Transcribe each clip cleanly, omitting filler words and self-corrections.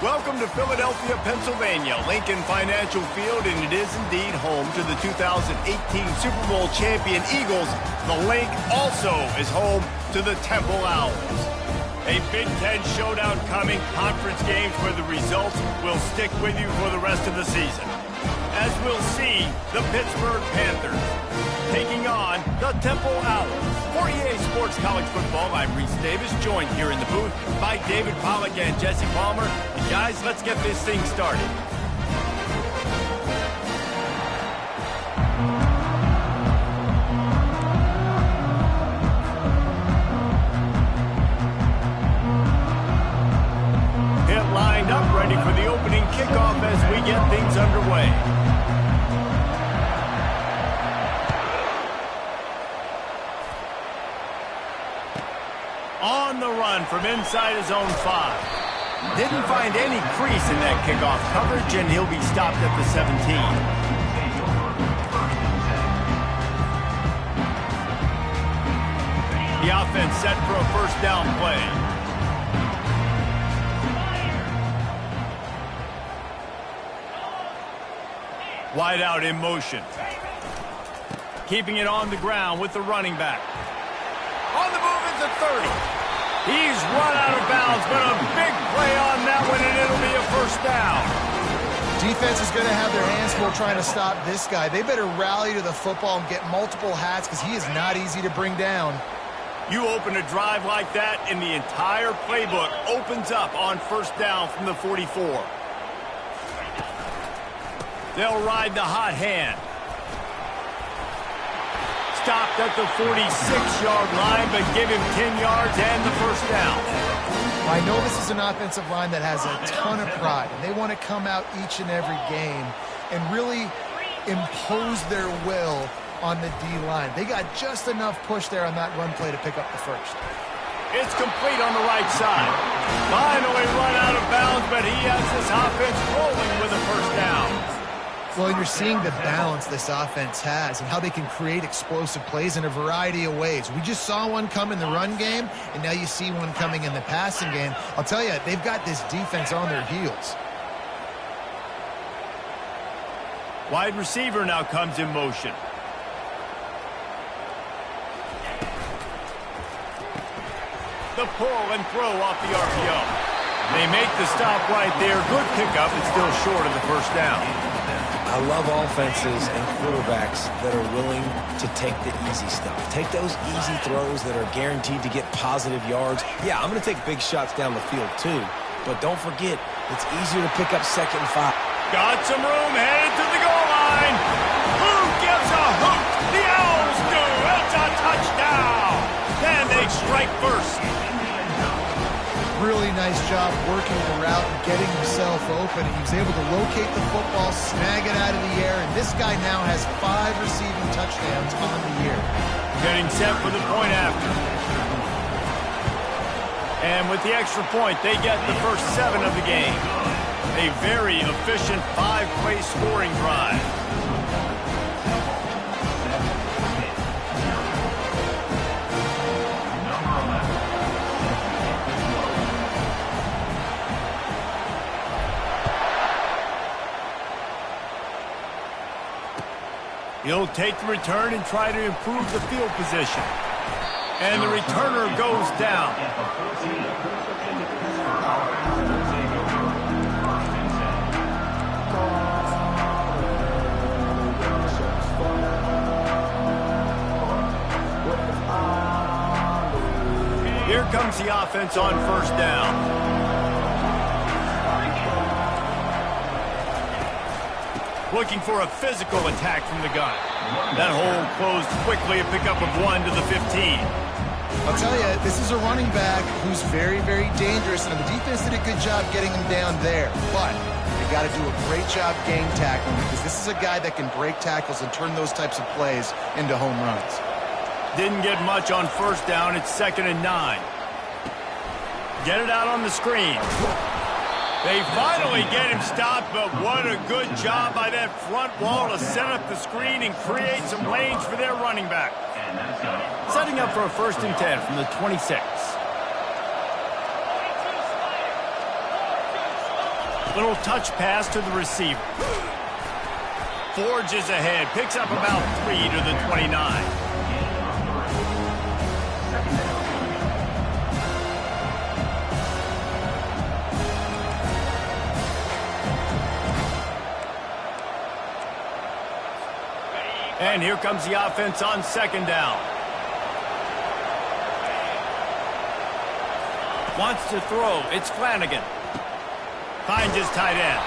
Welcome to Philadelphia, Pennsylvania, Lincoln Financial Field, and it is indeed home to the 2018 Super Bowl champion Eagles. The Link also is home to the Temple Owls. A Big Ten showdown coming, conference games where the results will stick with you for the rest of the season. As we'll see, the Pittsburgh Panthers taking on the Temple Owls. For EA Sports College Football, I'm Reese Davis, joined here in the booth by David Pollack and Jesse Palmer. And guys, let's get this thing started. Hit lined up, ready for the opening kickoff as we get things underway. On the run from inside his own 5. Didn't find any crease in that kickoff coverage, and he'll be stopped at the 17. The offense set for a first down play. Wide out in motion. Keeping it on the ground with the running back. On the move at the 30. He's run out of bounds, but a big play on that one, and it'll be a first down. Defense is going to have their hands full trying to stop this guy. They better rally to the football and get multiple hats because he is not easy to bring down. You open a drive like that, and the entire playbook opens up on first down from the 44. They'll ride the hot hand. Stopped at the 46-yard line, but give him 10 yards and the first down. I know this is an offensive line that has a ton of pride, and they want to come out each and every game and really impose their will on the D-line. They got just enough push there on that run play to pick up the first. It's complete on the right side. Finally run out of bounds, but he has this offense rolling with a first down. Well, you're seeing the balance this offense has and how they can create explosive plays in a variety of ways. We just saw one come in the run game, and now you see one coming in the passing game. I'll tell you, they've got this defense on their heels. Wide receiver now comes in motion. The pull and throw off the RPO. They make the stop right there. Good pickup. It's still short of the first down. I love offenses and quarterbacks that are willing to take the easy stuff. Take those easy throws that are guaranteed to get positive yards. Yeah, I'm going to take big shots down the field too, but don't forget, it's easier to pick up 2nd and 5. Got some room, headed to the goal line. Who gives a hoot? The Owls do. It's a touchdown. And they strike first. Really nice job working the route and getting himself open. He was able to locate the football, snag it out of the air, and this guy now has 5 receiving touchdowns on the year. Getting set for the point after. And with the extra point, they get the first 7 of the game. A very efficient 5-play scoring drive. He'll take the return and try to improve the field position. And the returner goes down. Here comes the offense on first down. Looking for a physical attack from the gun. That hole closed quickly, a pickup of 1 to the 15. I'll tell you, this is a running back who's very, very dangerous, and the defense did a good job getting him down there. But they got to do a great job game tackling because this is a guy that can break tackles and turn those types of plays into home runs. Didn't get much on first down. It's 2nd and 9. Get it out on the screen. They finally get him stopped, but what a good job by that front wall to set up the screen and create some lanes for their running back. Setting up for a 1st and 10 from the 26. Little touch pass to the receiver. Forges ahead, picks up about 3 to the 29. And here comes the offense on second down. Wants to throw. It's Flanagan. Finds his tight end.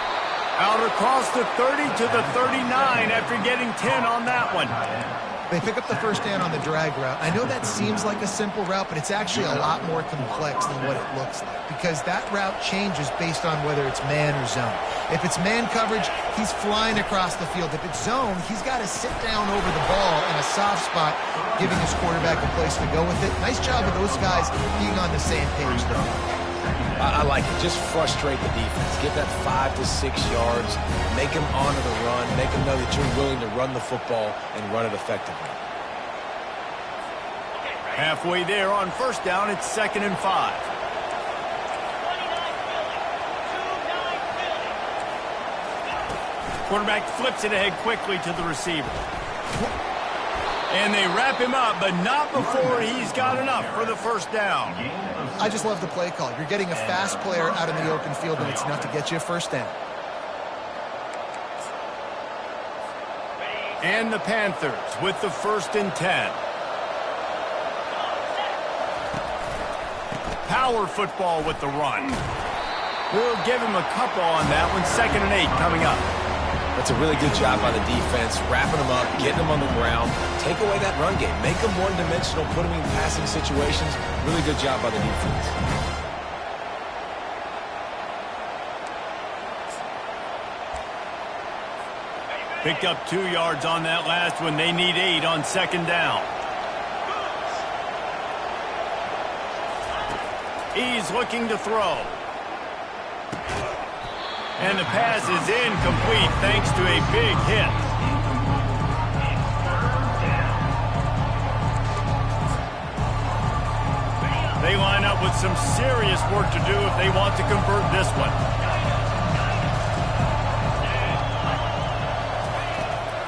Out across the 30 to the 39 after getting 10 on that one. They pick up the first down on the drag route. I know that seems like a simple route, but it's actually a lot more complex than what it looks like because that route changes based on whether it's man or zone. If it's man coverage, he's flying across the field. If it's zone, he's got to sit down over the ball in a soft spot, giving his quarterback a place to go with it. Nice job of those guys being on the same page, though. I like it. Just frustrate the defense. Get that 5 to 6 yards. Make them honor the run. Make them know that you're willing to run the football and run it effectively. Halfway there on first down, it's 2nd and 5. Quarterback flips it ahead quickly to the receiver. And they wrap him up, but not before he's got enough for the first down. I just love the play call. You're getting a fast player out in the open field, and it's enough to get you a first down. And the Panthers with the 1st and 10. Power football with the run. We'll give him a couple on that one. 2nd and 8 coming up. That's a really good job by the defense, wrapping them up, getting them on the ground. Take away that run game. Make them one-dimensional, put them in passing situations. Really good job by the defense. Picked up 2 yards on that last one. They need 8 on 2nd down. He's looking to throw. And the pass is incomplete thanks to a big hit. They line up with some serious work to do if they want to convert this one.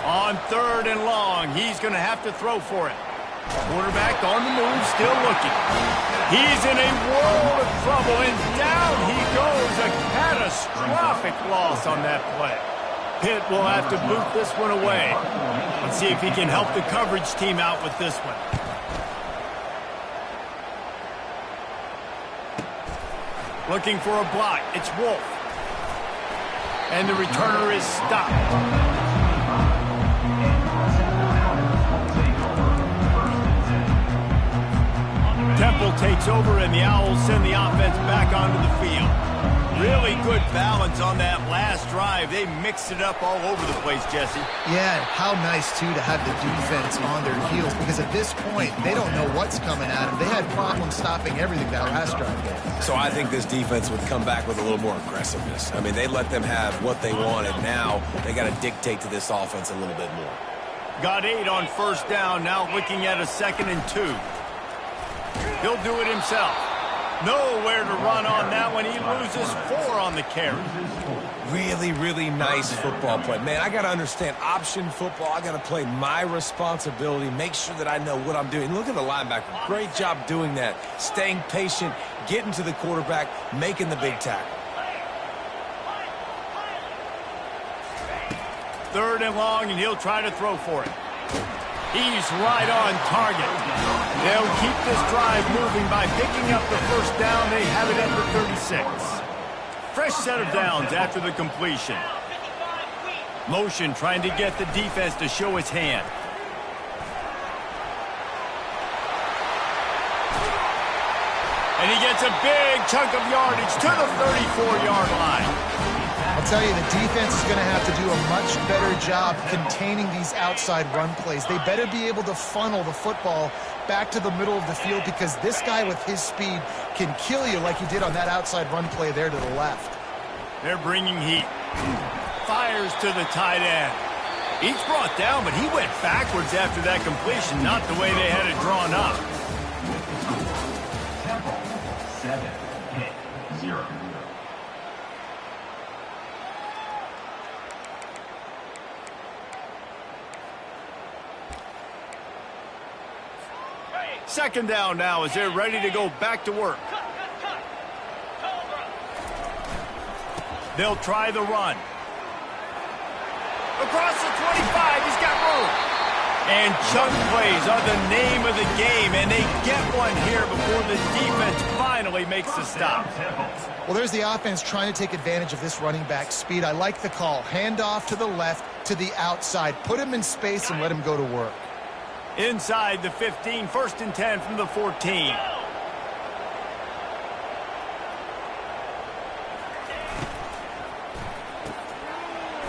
On 3rd and long, he's going to have to throw for it. Quarterback on the move, still looking. He's in a world of trouble, and down he goes. A catastrophic loss on that play. Pitt will have to boot this one away. Let's see if he can help the coverage team out with this one. Looking for a block. It's Wolf. And the returner is stopped. Temple takes over, and the Owls send the offense back onto the field. Really good balance on that last drive. They mixed it up all over the place, Jesse. Yeah, and how nice, too, to have the defense on their heels, because at this point, they don't know what's coming at them. They had problems stopping everything that last drive did. So I think this defense would come back with a little more aggressiveness. I mean, they let them have what they wanted. Now they got to dictate to this offense a little bit more. Got 8 on first down, now looking at a 2nd and 2. He'll do it himself. Nowhere to run on that one. He loses 4 on the carry. Really, really nice football play. Man, I got to understand option football. I got to play my responsibility, make sure that I know what I'm doing. Look at the linebacker. Great job doing that. Staying patient, getting to the quarterback, making the big tackle. 3rd and long, and he'll try to throw for it. He's right on target. They'll keep this drive moving by picking up the first down. They have it at the 36. Fresh set of downs after the completion. Motion trying to get the defense to show its hand. And he gets a big chunk of yardage to the 34-yard line. I'll tell you, the defense is going to have to do a much better job containing these outside run plays. They better be able to funnel the football back to the middle of the field because this guy with his speed can kill you like he did on that outside run play there to the left. They're bringing heat. Fires to the tight end. He's brought down, but he went backwards after that completion, not the way they had it drawn up. Second down now as they're ready to go back to work. They'll try the run. Across the 25, he's got room. And chunk plays are the name of the game, and they get one here before the defense finally makes the stop. Well, there's the offense trying to take advantage of this running back speed. I like the call. Hand off to the left, to the outside. Put him in space and let him go to work. Inside the 15, 1st and 10 from the 14.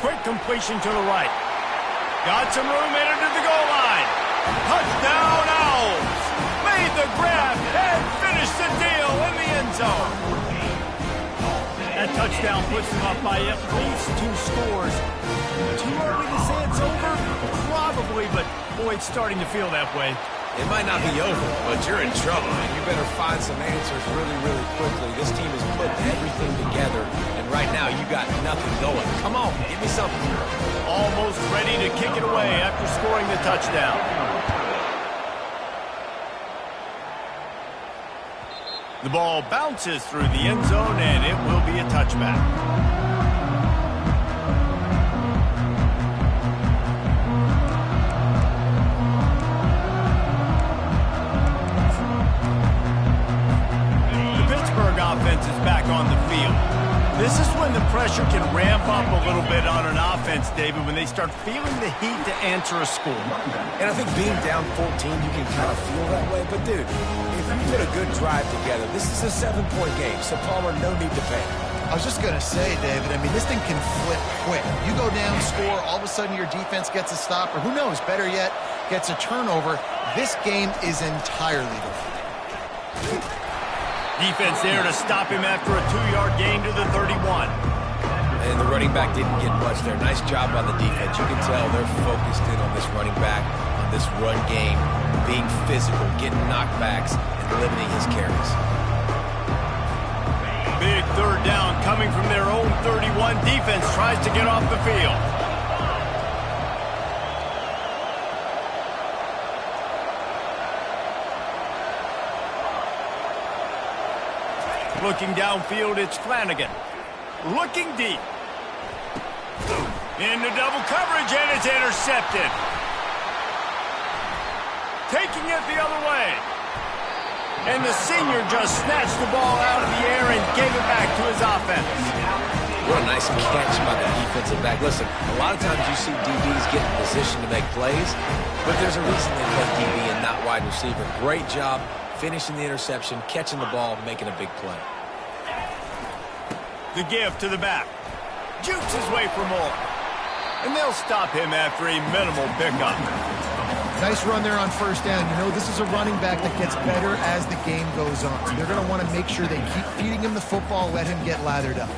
Quick completion to the right. Got some room in into the goal line. Touchdown Owls. Made the grab and finished the deal in the end zone. That touchdown puts them up by at least 2 scores. Too early to say it's over? Probably, but boy, it's starting to feel that way. It might not be over, but you're in trouble, and you better find some answers really, really quickly. This team has put everything together, and right now you got nothing going. Come on, give me something. Almost ready to kick it away after scoring the touchdown. The ball bounces through the end zone, and it will be a touchback. Offense is back on the field. This is when the pressure can ramp up a little bit on an offense, David, when they start feeling the heat to answer a score. And I think being down 14, you can kind of feel that way. But, dude, if you put a good drive together, this is a 7-point game, so Palmer, no need to panic. I was just going to say, David, I mean, this thing can flip quick. You go down, score, all of a sudden your defense gets a stop, or who knows, better yet, gets a turnover. This game is entirely different. Defense there to stop him after a 2-yard gain to the 31. And the running back didn't get much there. Nice job by the defense. You can tell they're focused in on this running back, on this run game, being physical, getting knockbacks, and limiting his carries. Big 3rd down coming from their own 31. Defense tries to get off the field. Looking downfield, it's Flanagan. Looking deep. Into double coverage, and it's intercepted. Taking it the other way. And the senior just snatched the ball out of the air and gave it back to his offense. What a nice catch by the defensive back. Listen, a lot of times you see DBs get in position to make plays, but there's a reason they play DB and not wide receiver. Great job finishing the interception, catching the ball, making a big play. The give to the back. Jukes his way for more. And they'll stop him after a minimal pickup. Nice run there on 1st down. You know, this is a running back that gets better as the game goes on. So they're going to want to make sure they keep feeding him the football, let him get lathered up.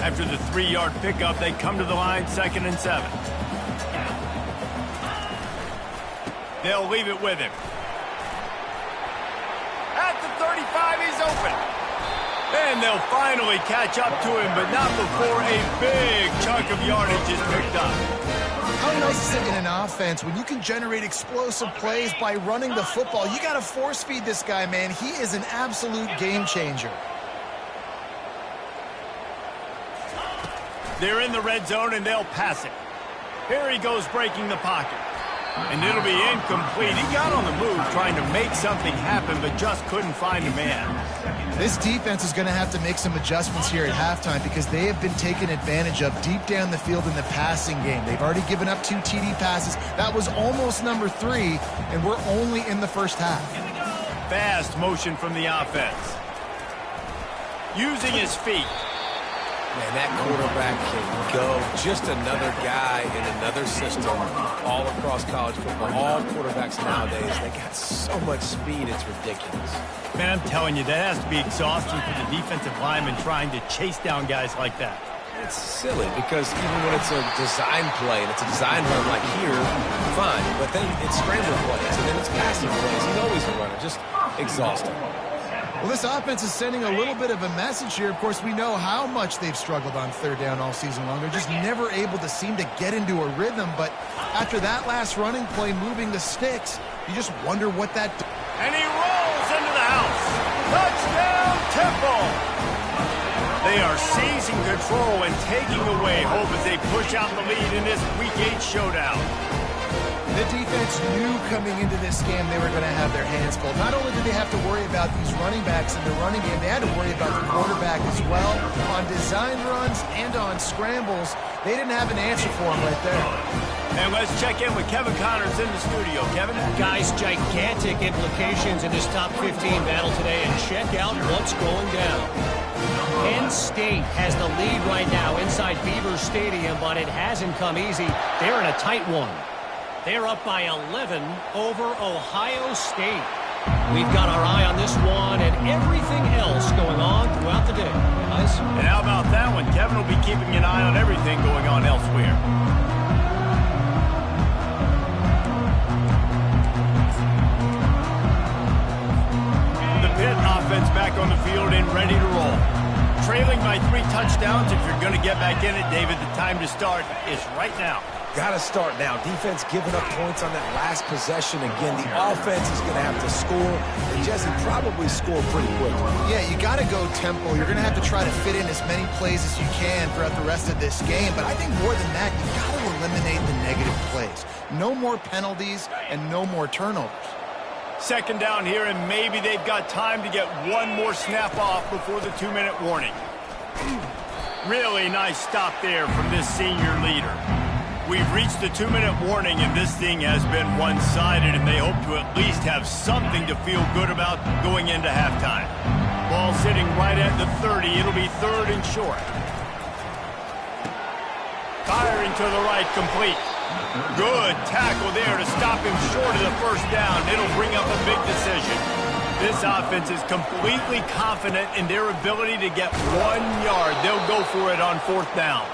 After the 3-yard pickup, they come to the line, 2nd and 7. They'll leave it with him. At the 35, he's open. And they'll finally catch up to him, but not before a big chunk of yardage is picked up. How nice is it in an offense when you can generate explosive plays by running the football? You got to force feed this guy, man. He is an absolute game changer. They're in the red zone, and they'll pass it. Here he goes breaking the pocket. And it'll be incomplete. He got on the move trying to make something happen, but just couldn't find a man. This defense is going to have to make some adjustments here at halftime because they have been taken advantage of deep down the field in the passing game. They've already given up 2 TD passes. That was almost number 3, and we're only in the first half. Fast motion from the offense. Using his feet. Man, that quarterback can go. Just another guy in another system all across college football. All quarterbacks nowadays, they got so much speed, it's ridiculous. Man, I'm telling you, that has to be exhausting for the defensive lineman trying to chase down guys like that. It's silly because even when it's a design play and it's a design run like here, fine. But then it's scramble plays and then it's passing plays. He's always a runner. Just exhausting. Well, this offense is sending a little bit of a message here. Of course, we know how much they've struggled on 3rd down all season long. They're just never able to seem to get into a rhythm. But after that last running play, moving the sticks, you just wonder what that And he rolls into the house. Touchdown, Temple! They are seizing control and taking away hope as they push out the lead in this Week 8 showdown. The defense knew coming into this game they were going to have their hands full. Not only did they have to worry about these running backs in the running game, they had to worry about the quarterback as well. On design runs and on scrambles, they didn't have an answer for him right there. And let's check in with Kevin Connors in the studio. Kevin? Guys, gigantic implications in this top 15 battle today, and check out what's going down. Penn State has the lead right now inside Beaver Stadium, but it hasn't come easy. They're in a tight one. They're up by 11 over Ohio State. We've got our eye on this one and everything else going on throughout the day, guys. And how about that one? Kevin will be keeping an eye on everything going on elsewhere. The Pitt offense back on the field and ready to roll. Trailing by 3 touchdowns. If you're going to get back in it, David, the time to start is right now. Got to start now. Defense giving up points on that last possession. Again, the offense is going to have to score. And Jesse probably score pretty quickly. Yeah, you got to go tempo. You're going to have to try to fit in as many plays as you can throughout the rest of this game. But I think more than that, you got to eliminate the negative plays. No more penalties and no more turnovers. Second down here, and maybe they've got time to get one more snap off before the 2-minute warning. Really nice stop there from this senior leader. We've reached the 2-minute warning, and this thing has been one-sided, and they hope to at least have something to feel good about going into halftime. Ball sitting right at the 30. It'll be 3rd and short. Firing to the right, complete. Good tackle there to stop him short of the first down. It'll bring up a big decision. This offense is completely confident in their ability to get 1 yard. They'll go for it on 4th down.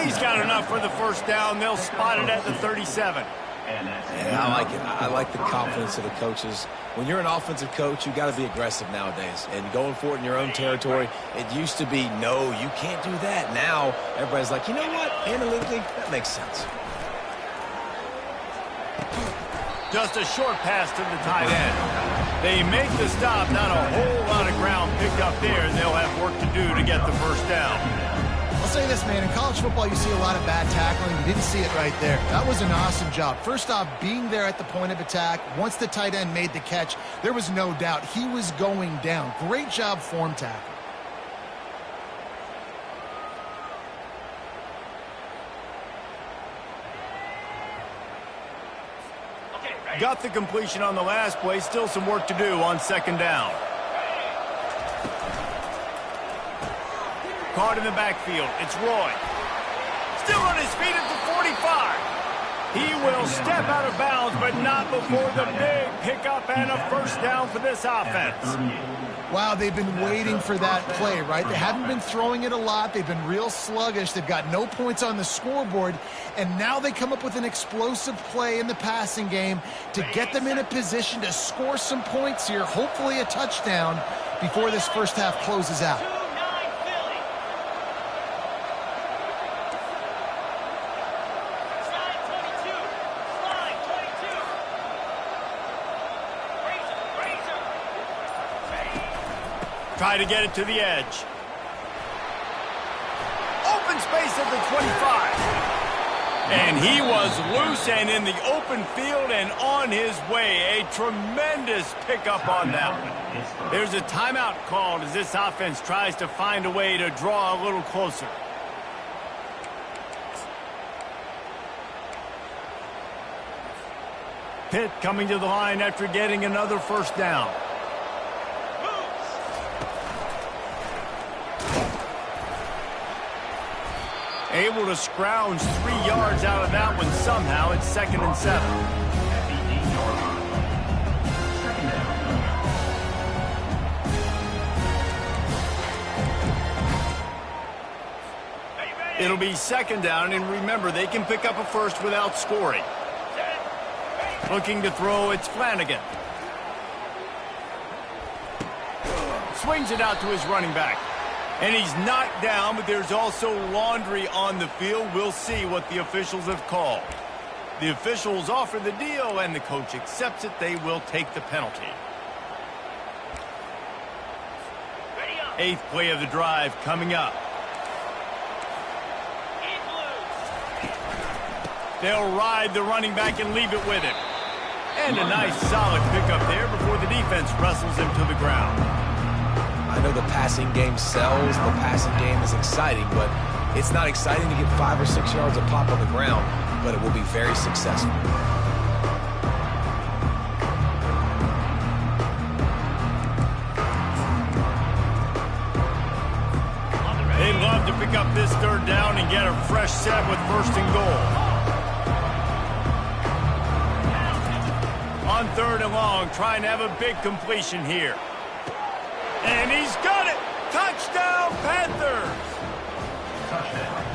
He's got enough for the first down. They'll spot it at the 37. Yeah, I like it. I like the confidence of the coaches. When you're an offensive coach, you got to be aggressive nowadays. And going for it in your own territory, it used to be, no, you can't do that. Now, everybody's like, you know what? Analytically, that makes sense. Just a short pass to the tight end. They make the stop. Not a whole lot of ground picked up there, and they'll have work to do to get the first down. I'll say this, man. In college football, you see a lot of bad tackling. You didn't see it right there. That was an awesome job. First off, being there at the point of attack. Once the tight end made the catch, there was no doubt he was going down. Great job form tackle. Got the completion on the last play. Still some work to do on 2nd down. Caught in the backfield. It's Roy. Still on his feet at the 45. He will step out of bounds, but not before the big pickup and a first down for this offense. Wow, they've been waiting for that play, right? They haven't been throwing it a lot. They've been real sluggish. They've got no points on the scoreboard. And now they come up with an explosive play in the passing game to get them in a position to score some points here, hopefully a touchdown, before this first half closes out. Try to get it to the edge. Open space at the 25. And he was loose and in the open field and on his way. A tremendous pickup on that one. There's a timeout called as this offense tries to find a way to draw a little closer. Pitt coming to the line after getting another first down. Able to scrounge 3 yards out of that one somehow. It's 2nd and 7. It'll be 2nd down, and remember, they can pick up a first without scoring. Looking to throw, it's Flanagan. Swings it out to his running back. And he's knocked down, but there's also laundry on the field. We'll see what the officials have called. The officials offer the deal, and the coach accepts it. They will take the penalty. Eighth play of the drive coming up. They'll ride the running back and leave it with him. And a nice solid pickup there before the defense wrestles him to the ground. I know the passing game sells, the passing game is exciting, but it's not exciting to get 5 or 6 yards a pop on the ground, but it will be very successful. They'd love to pick up this third down and get a fresh set with first and goal. On third and long, trying to have a big completion here. And he's got it! Touchdown, Panthers!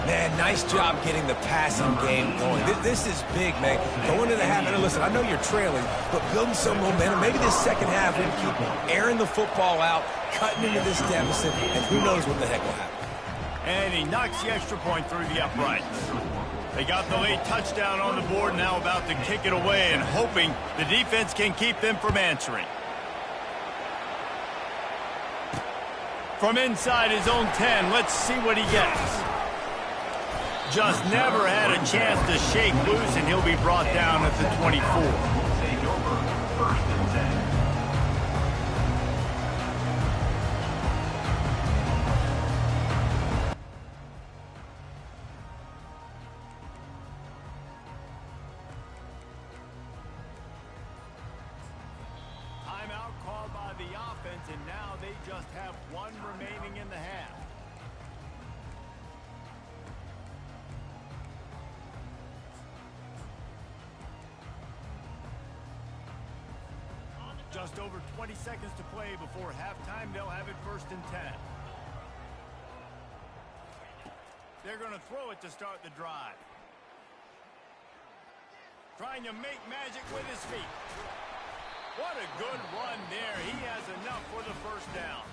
Man, nice job getting the passing game going. This is big, man. Going to the half, and listen, I know you're trailing, but building some momentum. Maybe this second half, we can keep airing the football out, cutting into this deficit, and who knows what the heck will happen. And he knocks the extra point through the uprights. They got the late touchdown on the board, now about to kick it away and hoping the defense can keep them from answering. From inside his own 10, let's see what he gets. Just never had a chance to shake loose, and he'll be brought down at the 24. And now they just have one remaining in the half. Just over 20 seconds to play before halftime. They'll have it first and 10. They're going to throw it to start the drive. Trying to make magic with his feet. What a good run there. He has enough for the first down.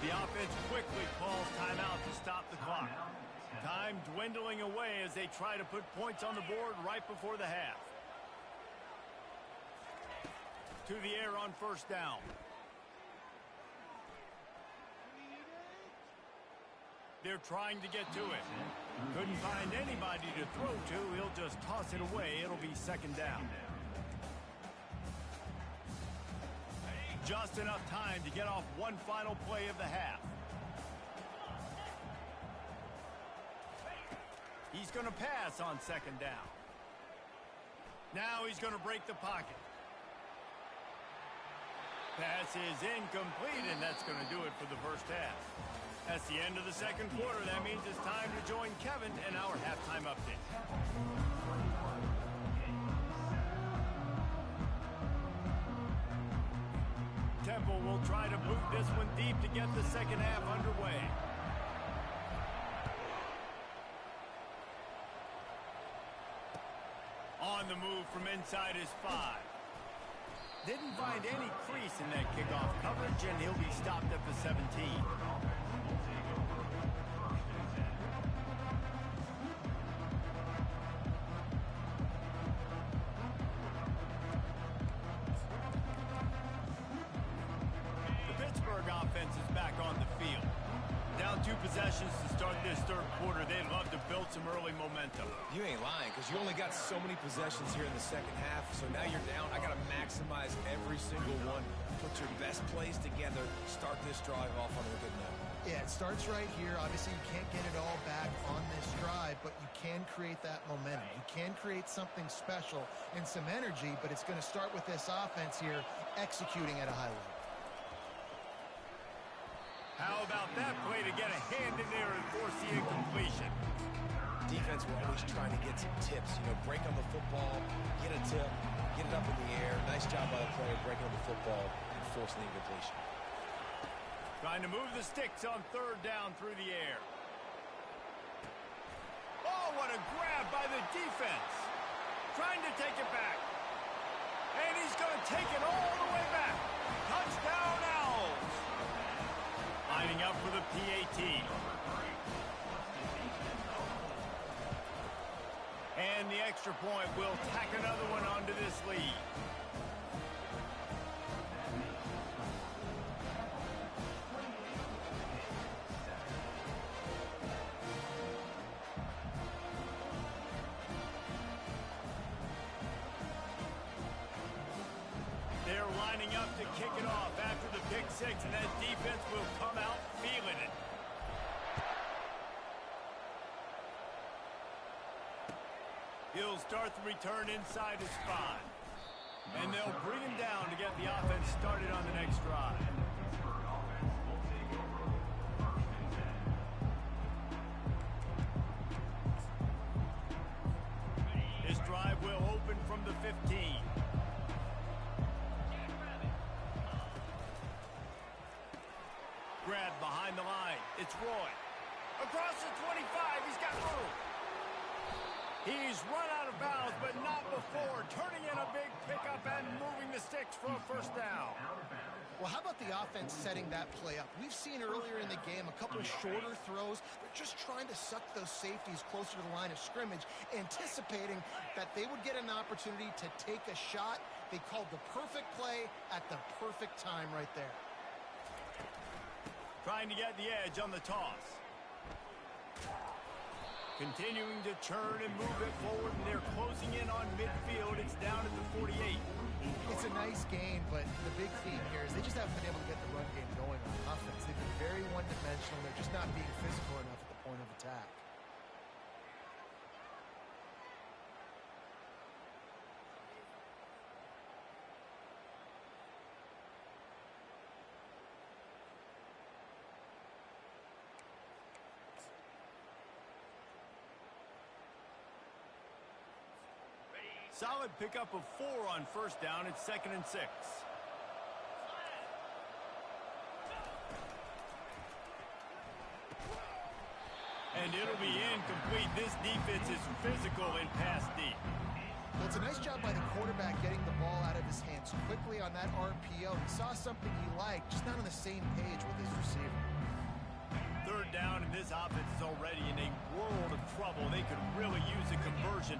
The offense quickly calls timeout to stop the clock. Time dwindling away as they try to put points on the board right before the half. To the air on first down. They're trying to get to it. Couldn't find anybody to throw to. He'll just toss it away. It'll be second down. Just enough time to get off one final play of the half. He's going to pass on second down. Now he's going to break the pocket. Pass is incomplete, and that's going to do it for the first half. That's the end of the second quarter. That means it's time to join Kevin in our halftime update. Temple will try to boot this one deep to get the second half underway. On the move from inside his 5. Didn't find any crease in that kickoff coverage, and he'll be stopped at the 17. Offense is back on the field. Down 2 possessions to start this third quarter. They'd love to build some early momentum. You ain't lying, because you only got so many possessions here in the second half, so now you're down. I got to maximize every single one. Put your best plays together. Start this drive off on a good note. Yeah, it starts right here. Obviously, you can't get it all back on this drive, but you can create that momentum. You can create something special and some energy, but it's going to start with this offense here executing at a high level. How about that play to get a hand in there and force the incompletion? Defense were always trying to get some tips. You know, break on the football, get a tip, get it up in the air. Nice job by the player breaking on the football and forcing the incompletion. Trying to move the sticks on third down through the air. Oh, what a grab by the defense. Trying to take it back. And he's going to take it all the way back. Touchdown, Owls. Lining up for the PAT. And the extra point will tack another one onto this lead. kick it off after the pick six, and that defense will come out feeling it. He'll start the return inside his 5. And they'll bring him down to get the offense started on the next drive. His drive will open from the 15. Grab behind the line. It's Roy. Across the 25. He's got room. He's run out of bounds, but not before turning in a big pickup and moving the sticks for a first down. Well, how about the offense setting that play up? We've seen earlier in the game a couple of shorter throws. They're just trying to suck those safeties closer to the line of scrimmage, anticipating that they would get an opportunity to take a shot. They called the perfect play at the perfect time right there. Trying to get the edge on the toss. Continuing to churn and move it forward, and they're closing in on midfield. It's down at the 48. It's a nice gain, but the big theme here is they just haven't been able to get the run game going on offense. They've been very one-dimensional. They're just not being physical enough at the point of attack. Solid pickup of 4 on first down. It's 2nd and 6. And it'll be incomplete. This defense is physical in pass deep. Well, it's a nice job by the quarterback getting the ball out of his hands quickly on that RPO. He saw something he liked, just not on the same page with his receiver. 3rd down, and this offense is already in a world of trouble. They could really use a conversion,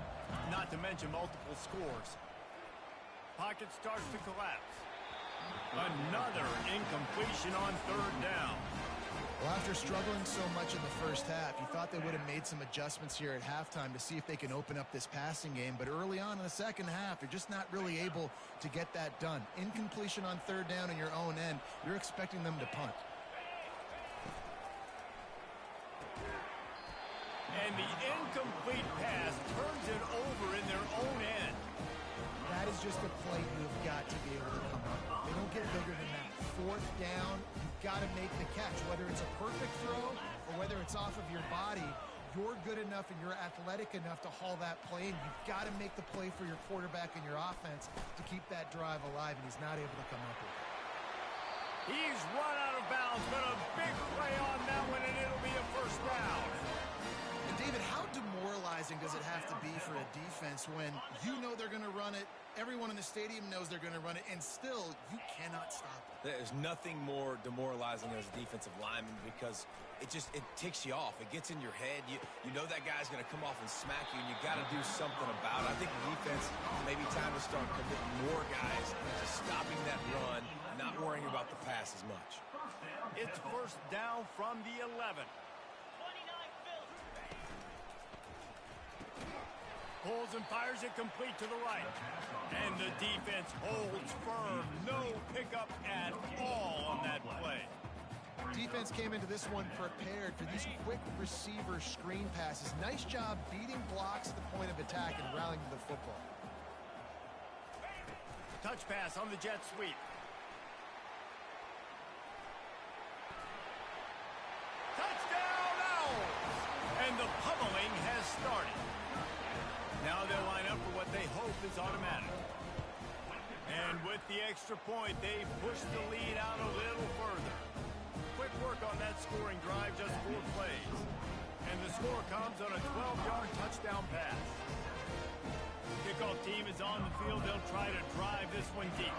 not to mention multiple scores. Pocket starts to collapse. Another incompletion on 3rd down. Well, after struggling so much in the first half, you thought they would have made some adjustments here at halftime to see if they can open up this passing game. But early on in the second half, they're just not really able to get that done. Incompletion on 3rd down in your own end, you're expecting them to punt. And the incomplete pass turns it over in their own end. That is just a play you've got to be able to come up with. They don't get bigger than that. 4th down, you've got to make the catch. Whether it's a perfect throw or whether it's off of your body, you're good enough and you're athletic enough to haul that play in. You've got to make the play for your quarterback and your offense to keep that drive alive, and he's not able to come up with it. He's run out of bounds, but a big play on that one, and it'll be a first down. David, how demoralizing does it have to be for a defense when you know they're going to run it, everyone in the stadium knows they're going to run it, and still you cannot stop it? There's nothing more demoralizing as a defensive lineman because it ticks you off. It gets in your head. You know that guy's going to come off and smack you, and you got to do something about it. I think the defense maybe time to start committing more guys to stopping that run, not worrying about the pass as much. It's first down from the 11. Pulls and fires it complete to the right. And the defense holds firm. No pickup at all on that play. Defense came into this one prepared for these quick receiver screen passes. Nice job beating blocks at the point of attack and rallying to the football. Touch pass on the jet sweep. Touchdown Owls! And the pummeling has started. Now they'll line up for what they hope is automatic. And with the extra point, they push the lead out a little further. Quick work on that scoring drive, just 4 plays. And the score comes on a 12-yard touchdown pass. Kickoff team is on the field. They'll try to drive this one deep.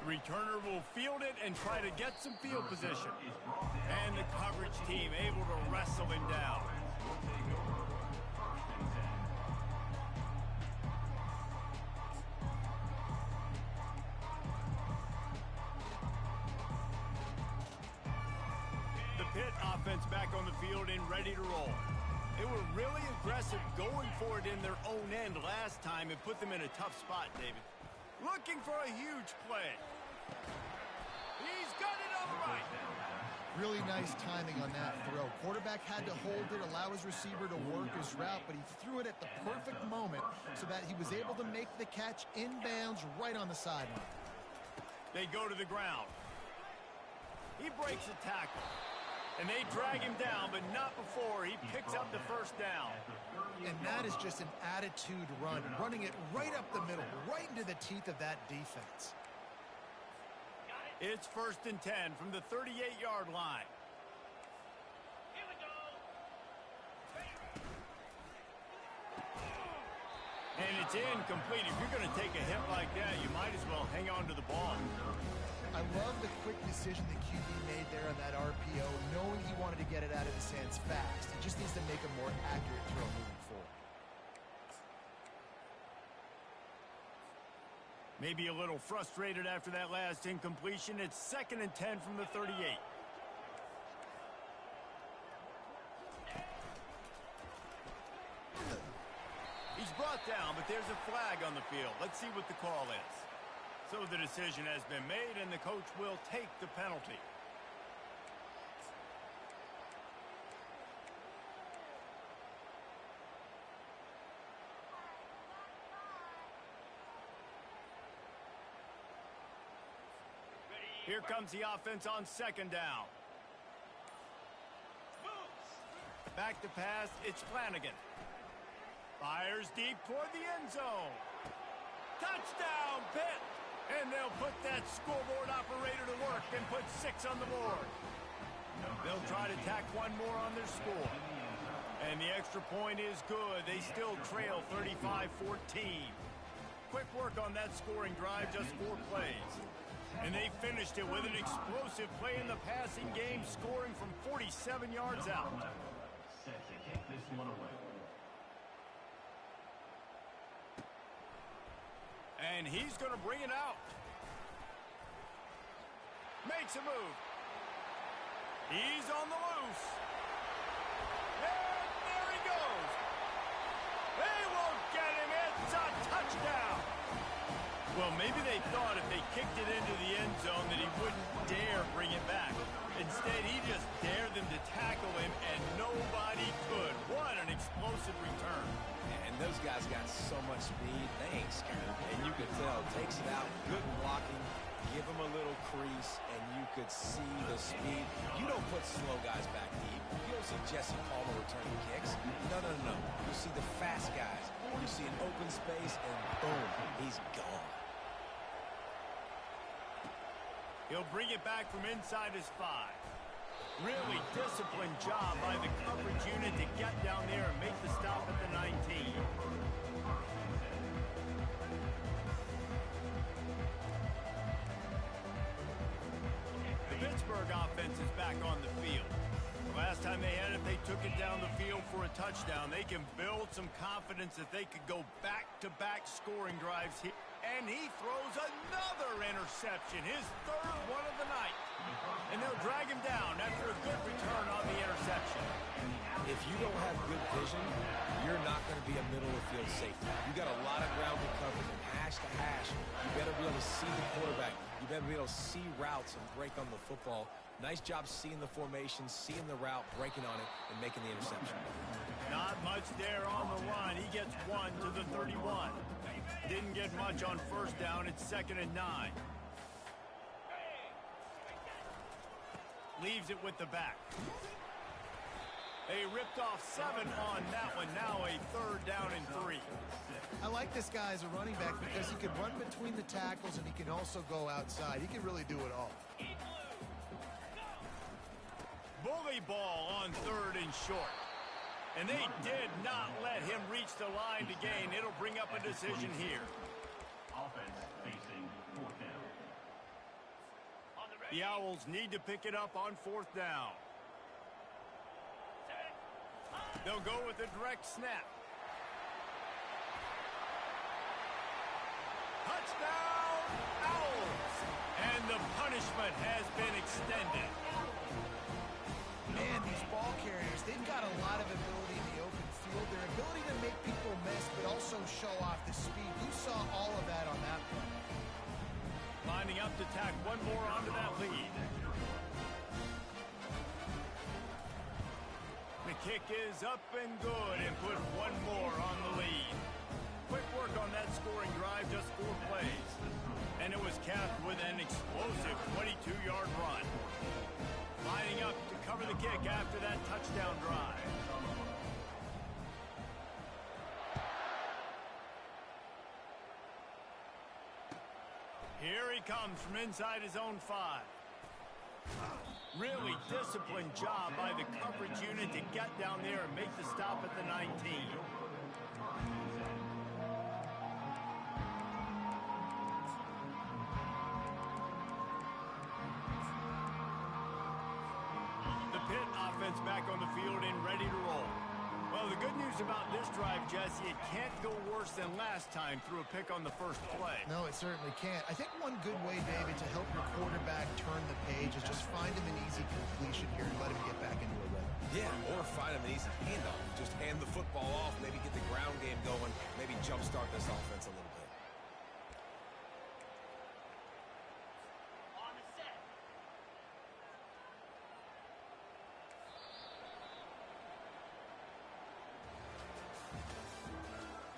The returner will field it and try to get some field position. And the coverage team able to wrestle him down. The Pitt offense back on the field and ready to roll. They were really aggressive going for it in their own end last time and put them in a tough spot, David. Looking for a huge play. He's got it on the right. Really nice timing on that throw. Quarterback had to hold it, allow his receiver to work his route, but he threw it at the perfect moment so that he was able to make the catch inbounds right on the sideline. They go to the ground. He breaks a tackle. And they drag him down, but not before he picks up the first down. And that is just an attitude run, running it right up the middle, right into the teeth of that defense. It's 1st and 10 from the 38-yard line. Here we go. And it's incomplete. If you're going to take a hit like that, you might as well hang on to the ball. I love the quick decision the QB made there on that RPO, knowing he wanted to get it out of his hands fast. He just needs to make a more accurate throw moving forward. Maybe a little frustrated after that last incompletion. It's 2nd and 10 from the 38. He's brought down, but there's a flag on the field. Let's see what the call is. So the decision has been made, and the coach will take the penalty. Here comes the offense on 2nd down. Back to pass, it's Flanagan. Fires deep toward the end zone. Touchdown, Pitt! And they'll put that scoreboard operator to work and put 6 on the board. They'll try to tack one more on their score. And the extra point is good. They still trail 35-14. Quick work on that scoring drive, just 4 plays. And they finished it with an explosive play in the passing game, scoring from 47 yards out. Set to kick this one away. And he's going to bring it out. Makes a move. He's on the loose. And there he goes. They won't get him. It's a touchdown. Well, maybe they thought if they kicked it into the end zone that he wouldn't dare bring it back. Instead, he just dared them to tackle him, and nobody could. What an explosive return. And those guys got so much speed, they ain't scared. And you could tell, takes it out, good blocking, give him a little crease, and you could see the speed. You don't put slow guys back deep. You don't see Jesse Palmer returning kicks. No. You see the fast guys. You see an open space, and boom, he's gone. He'll bring it back from inside his 5. Really disciplined job by the coverage unit to get down there and make the stop at the 19. The Pittsburgh offense is back on the field. The last time they had it, they took it down the field for a touchdown. They can build some confidence that they could go back-to-back scoring drives here. And he throws another interception, his 3rd one of the night. And they'll drag him down after a good return on the interception. If you don't have good vision, you're not going to be a middle-of-the-field safety. You got a lot of ground to cover from hash to hash. You better be able to see the quarterback. You better be able to see routes and break on the football. Nice job seeing the formation, seeing the route, breaking on it, and making the interception. Not much there on the run. He gets 1 to the 31. Didn't get much on 1st down. It's 2nd and 9. Leaves it with the back. They ripped off 7 on that one. Now a 3rd down and 3. I like this guy as a running back because he can run between the tackles and he can also go outside. He can really do it all. Bully ball on 3rd and short. And they did not let him reach the line to gain. It'll bring up a decision here. Offense facing 4th down. The Owls need to pick it up on 4th down. They'll go with a direct snap. Touchdown, Owls! And the punishment has been extended. Man, these ball carriers, they've got a lot of ability in the open field. Their ability to make people miss, but also show off the speed. You saw all of that on that play. Lining up to tack one more onto that lead. The kick is up and good and put one more on the lead. Quick work on that scoring drive, just 4 plays. And it was capped with an explosive 22-yard run. Lining up to cover the kick after that touchdown drive. Here he comes from inside his own 5. Really disciplined job by the coverage unit to get down there and make the stop at the 19. Offense back on the field and ready to roll. Well, the good news about this drive, Jesse, it can't go worse than last time through a pick on the first play. No, it certainly can't. I think one good way, David, to help your quarterback turn the page is just find him an easy completion here and let him get back into a rhythm. Yeah, or find him an easy handoff. Just hand the football off, maybe get the ground game going, maybe jumpstart this offense a little bit.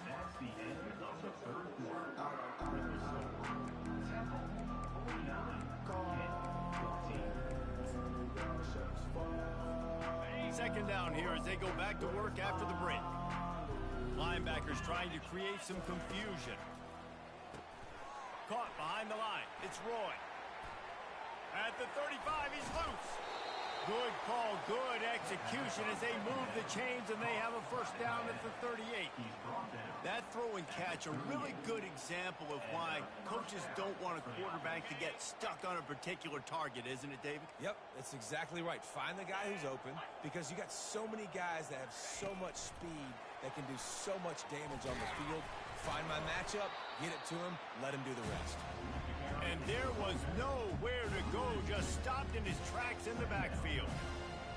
That's the end of the third quarter. With the score, Temple 49, Pitt 14. Second down here as they go back to work after the break. Linebackers trying to create some confusion. Caught behind the line. It's Roy. At the 35, he's loose. Good call, good execution as they move the chains and they have a first down at the 38. That throw and catch, a really good example of why coaches don't want a quarterback to get stuck on a particular target, isn't it, David? Yep, that's exactly right. Find the guy who's open because you got so many guys that have so much speed that can do so much damage on the field. Find my matchup, get it to him, let him do the rest. And there was nowhere to go, just stopped in his tracks in the backfield.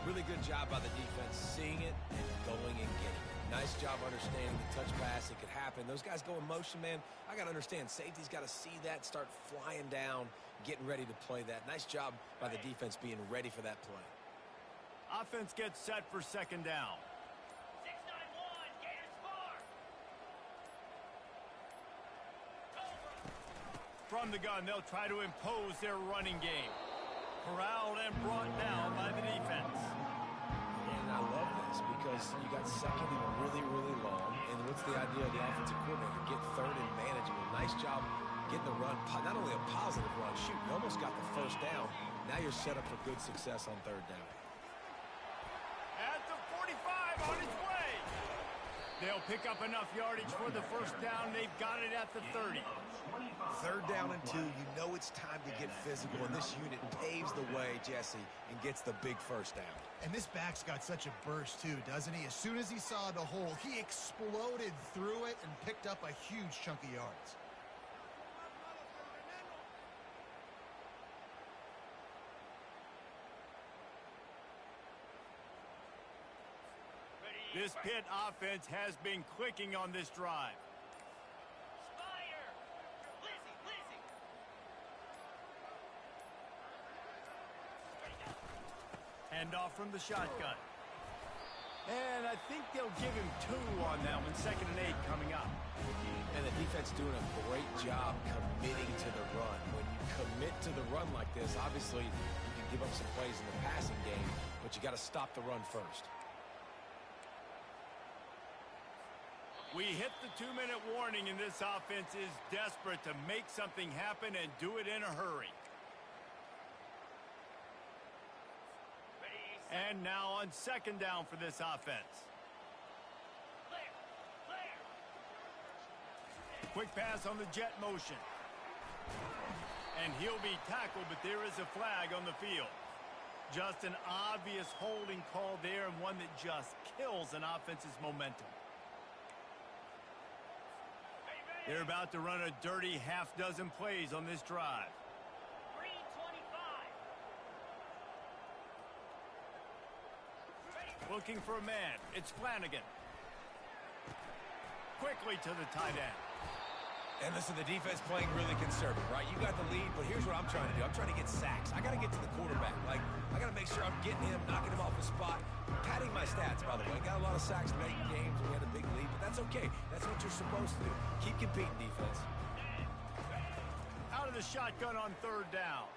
Really good job by the defense, seeing it and going and getting it. Nice job understanding the touch pass. It could happen. Those guys go in motion, man. I got to understand, safety's got to see that, start flying down, getting ready to play that. Nice job by the defense being ready for that play. Offense gets set for second down. From the gun, they'll try to impose their running game. Corralled and brought down by the defense. And I love this because you got second and really, really long. And what's the idea of the offensive coordinator? Get third and manageable. Nice job getting the run. Not only a positive run, shoot, you almost got the first down. Now you're set up for good success on third down. At the 45 on its way. They'll pick up enough yardage for the first down. They've got it at the 30. Third down and 2, you know it's time to get physical, and this unit paves the way, Jesse, and gets the big first down. And this back's got such a burst, too, doesn't he? As soon as he saw the hole, he exploded through it and picked up a huge chunk of yards. This Pitt offense has been clicking on this drive. Handoff from the shotgun. And I think they'll give him 2 on that one. 2nd and 8 coming up. And the defense doing a great job committing to the run. When you commit to the run like this, obviously you can give up some plays in the passing game, but you got to stop the run first. We hit the 2-minute warning, and this offense is desperate to make something happen and do it in a hurry. And now on second down for this offense. Quick pass on the jet motion. And he'll be tackled, but there is a flag on the field. Just an obvious holding call there, and one that just kills an offense's momentum. They're about to run a dirty half-dozen plays on this drive. Looking for a man. It's Flanagan. Quickly to the tight end. And listen, the defense playing really conservative, right? You got the lead, but here's what I'm trying to do. I'm trying to get sacks. I got to get to the quarterback. Like, I got to make sure I'm getting him, knocking him off the spot. Padding my stats, by the way. Got a lot of sacks late in games when we had a big lead, but that's okay. That's what you're supposed to do. Keep competing, defense. Out of the shotgun on third down.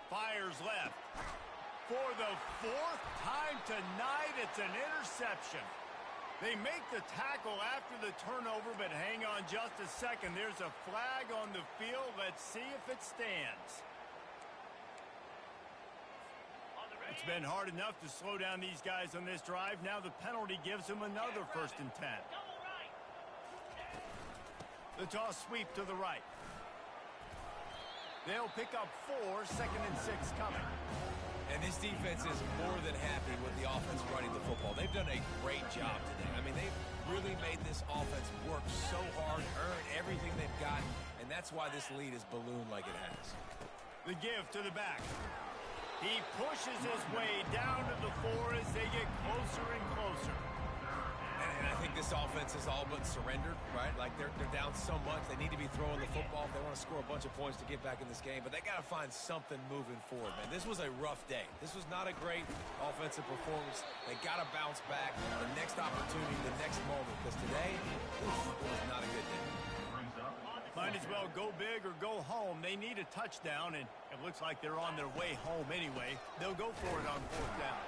Fires left. For the fourth time tonight, it's an interception. They make the tackle after the turnover, but hang on just a second. There's a flag on the field. Let's see if it stands. It's been hard enough to slow down these guys on this drive. Now the penalty gives them another 1st and 10. The toss sweep to the right. They'll pick up 4, 2nd and 6 coming. And this defense is more than happy with the offense running the football. They've done a great job today. I mean, they've really made this offense work so hard, earn everything they've gotten, and that's why this lead is ballooned like it has. The give to the back. He pushes his way down to the 4 as they get closer and closer. And I think this offense is all but surrendered, right? Like, they're down so much. They need to be throwing the football if they want to score a bunch of points to get back in this game. But they got to find something moving forward, man. This was a rough day. This was not a great offensive performance. They got to bounce back. The next opportunity, the next moment. Because today, it was not a good day. Might as well go big or go home. They need a touchdown, and it looks like they're on their way home anyway. They'll go for it on 4th down.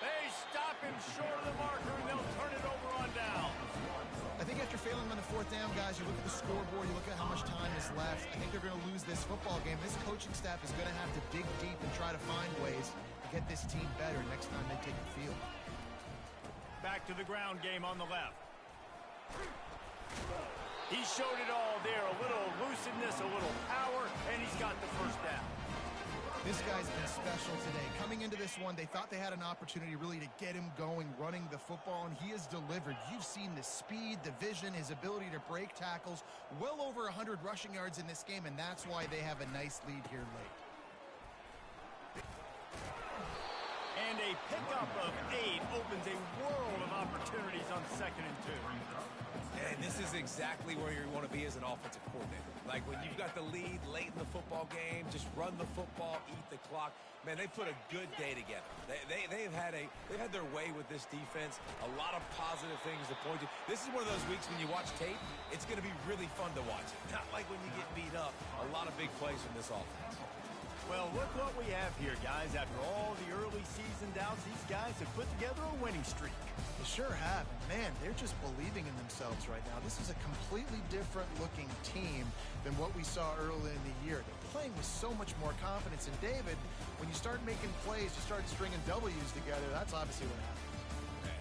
They stop him short of the marker, and they'll turn it over on down. I think after failing on the 4th down, guys, you look at the scoreboard, you look at how much time is left. I think they're going to lose this football game. This coaching staff is going to have to dig deep and try to find ways to get this team better next time they take the field. Back to the ground game on the left. He showed it all there. A little elusiveness, a little power, and he's got the 1st down. This guy's been special today. Coming into this one, they thought they had an opportunity really to get him going, running the football, and he has delivered. You've seen the speed, the vision, his ability to break tackles, well over 100 rushing yards in this game, and that's why they have a nice lead here late. And a pickup of 8 opens a world of opportunities on 2nd and 2. And this is exactly where you want to be as an offensive coordinator. Like, when you've got the lead late in the football game, just run the football, eat the clock. Man, they put a good day together. They've had their way with this defense. A lot of positive things to point to. This is one of those weeks when you watch tape, it's going to be really fun to watch. Not like when you get beat up. A lot of big plays from this offense. Well, look what we have here, guys. After all the early season doubts, these guys have put together a winning streak. They sure have. And man, they're just believing in themselves right now. This is a completely different looking team than what we saw early in the year. They're playing with so much more confidence. And David, when you start making plays, you start stringing W's together, that's obviously what happens.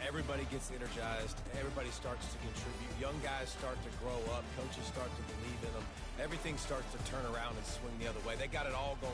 Everybody gets energized. Everybody starts to contribute. Young guys start to grow up. Coaches start to believe in them. Everything starts to turn around and swing the other way. They got it all going.